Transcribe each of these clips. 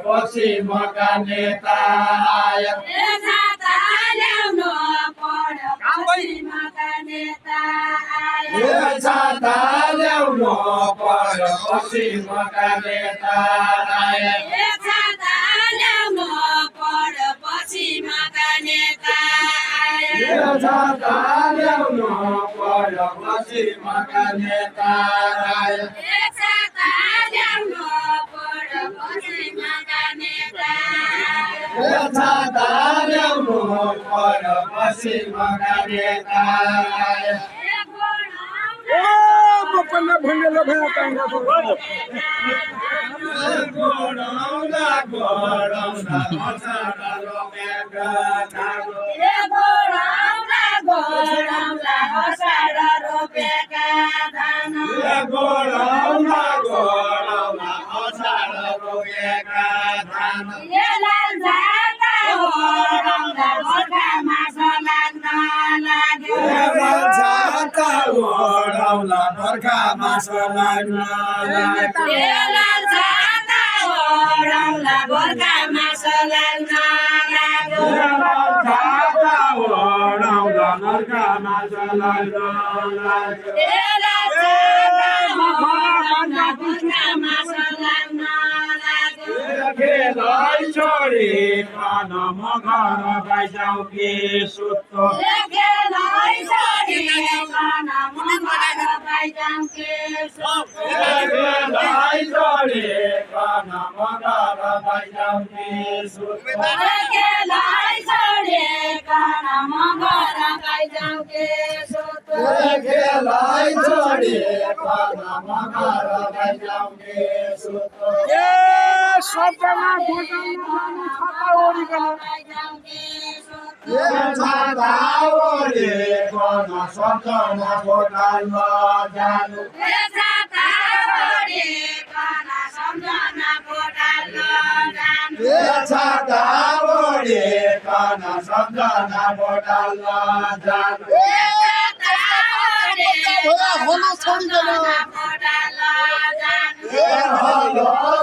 पश्चिमका नेता आयो छाता ल्याउनु पर्यो पश्चिमका नेता आयो छाता ल्याउनु पर्यो पश्चिमका नेता आयो छाता ल्याउनु पर्यो पश्चिमका नेता आयो बर्खा मास लाग्न छोडी म घर गइजाउँ कि सुत्तो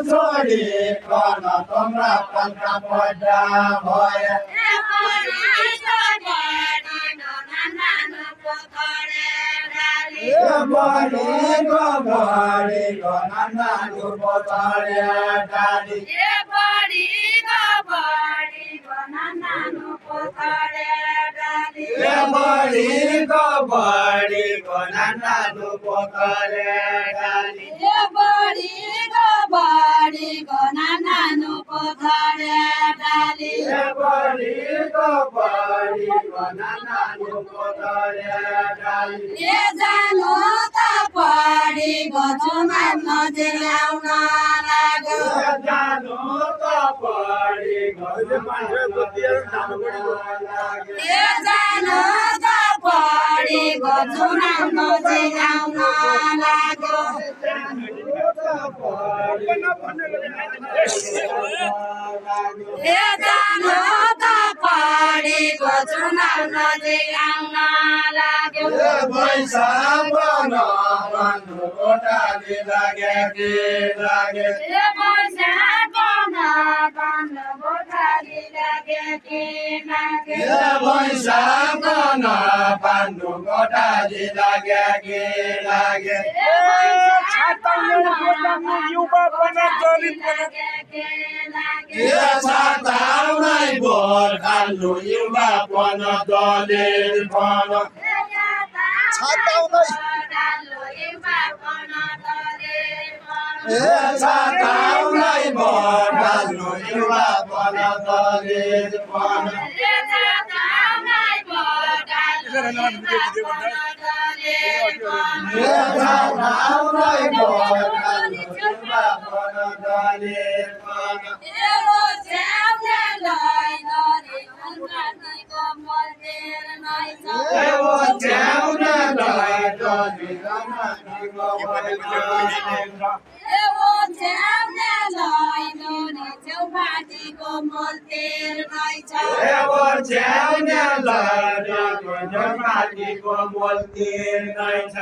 छोडी तम्रा पल्का पड्डा भए बढीको नानु पोतरे डाली बढीको नानु पोतरे डाली मोल्तेर नाइछ ओछ्याउने गरेको झोलपातीको मोल्तेर नै छ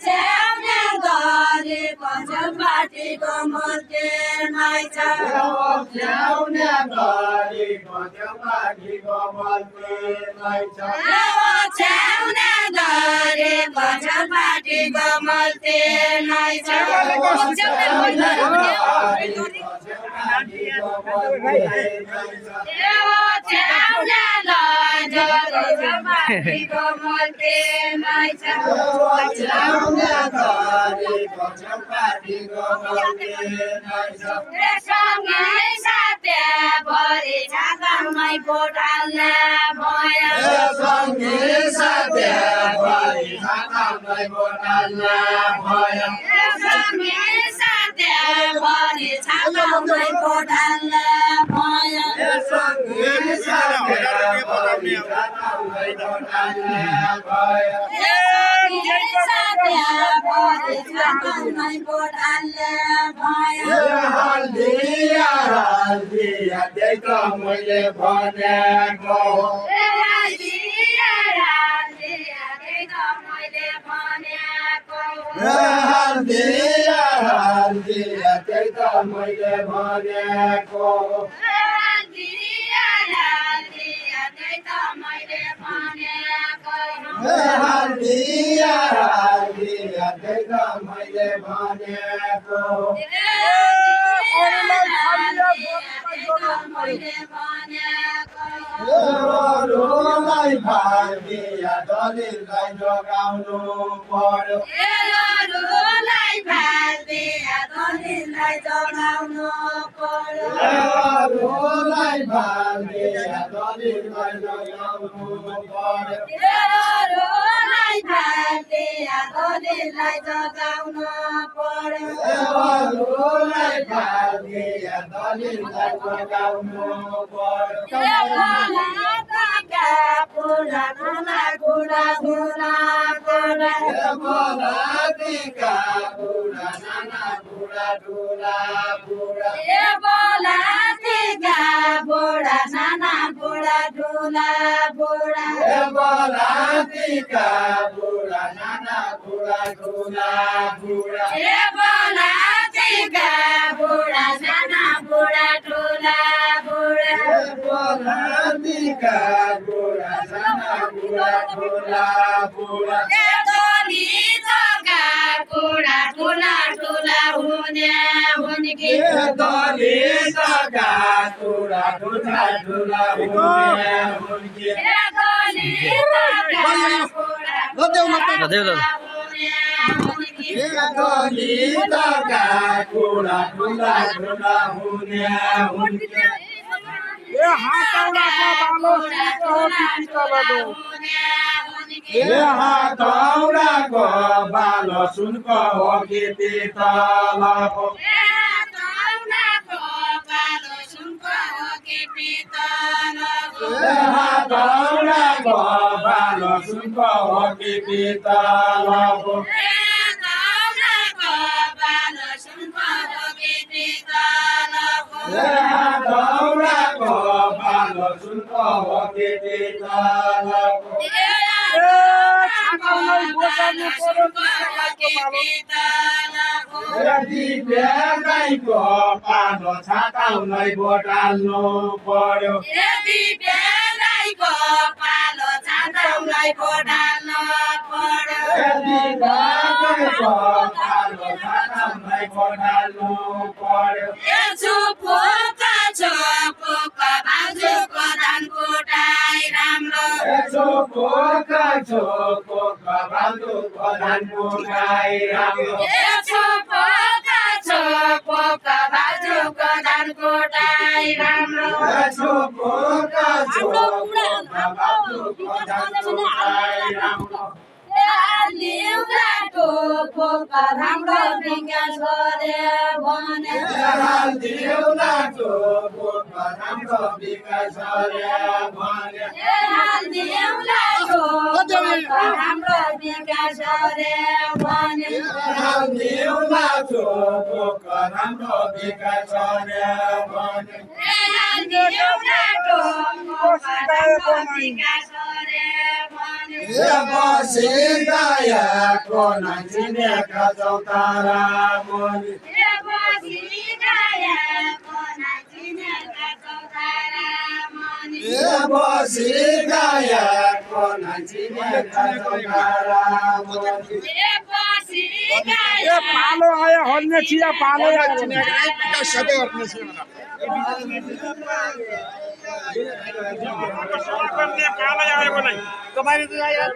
छ्याउने गरेको झोलपातीको मोल्तेर नाइछ ओछ्याउने गरेको झोलपातीको मोल्तेर नै छ छ्याउने गरेको झोलपातीको मोल्तेर नाइछ झोलपातीको मोल्तेर नाइछ सँगै साथ्या भरि छातामै पोटाल्ने भयो सँगै साथ्या भरि छातामै पोटाल्ने भयो सँगै साथ्या भरि छातामै पोटाल्ने भयो सँगै साथ्या भरि छातामै पोटाल्ने भयो साथ्या भरि छातामै पोटाल्ने भयो हल्दिया हल्दिया त्यही त मैले भनेको हल्दिया हल्दिया त्यही त मैले भनेको हल्दिया हल्दिया त्यही त मैले भनेको अरूलाई भागिया दलिललाई जोगाउनु पर्यो अरूलाई भागिया दलिललाई जोगाउनु पर्यो अरूलाई भागिया दलिललाई जोगाउनु पर्यो अरूलाई भागिया दलिललाई जोगाउनु पर्यो अरूलाई भागिया दलिललाई जोगाउनु पर्यो पुरा ठुला बुढा बुढा बुढा बोलातीका बुढा नाना बुढा ठुला बुढा बोलातीका बुढा नाना बुढा ठुला बुढा बोलातीका बुढा नाना बुढा ठुला बुढा बोलातीका बुढा नाना बुढा ठुला बुढा बोलातीका बुढा नाना बुढा ठुला बुढा बुढा ठुला ठुला हुने हुन्की दलितका बुढा ठुला ठुला हुने हुन्की दलितका बुढा ठुला ठुला हुने हुन्की हातौडाको बालो सुनको हो कि पितलको हातौडाको बालो सुनको हो कि पितलको हातौडाको बालो सुनको हो कि पितलको दिव्याको पालो छाताउनै बोटाल्नु पर्यो दिव्याको पालो छाताउनै बोटाल्नु पर्यो दिव्याको पालो छाताउनै बोटाल्नु पर्यो छोपोका छोपोका बाजुको धान कुटाइ राम्रो छोपोका छोपोका बाजुको धान कुटाइ राम्रो छोपोका छोपोका बाजुको धान कुटाइ राम्रो छोपोका छोपोका बाजुको धान कुटाइ राम्रो लिउँदाको पोका राम्रो विकास गरे भने दिउँदाको पोका राम्रो विकास गरे भने दिउँदाको पोका राम्रो विकास गरे भने दिउँदाको पोका राम्रो विकास गरे भने एउटा टोपो बदामको विकास रे भने बसी गायको नचिनेका चौतारा मुनि बसी गायको नाचिनेका चौतारा मुनि बसी गायको नचिनेका चौतारा मुनि बसी ये पालो आया हल्ने चिया पालो सबै हट्ने पालो आयो बोलै तपाईले त यार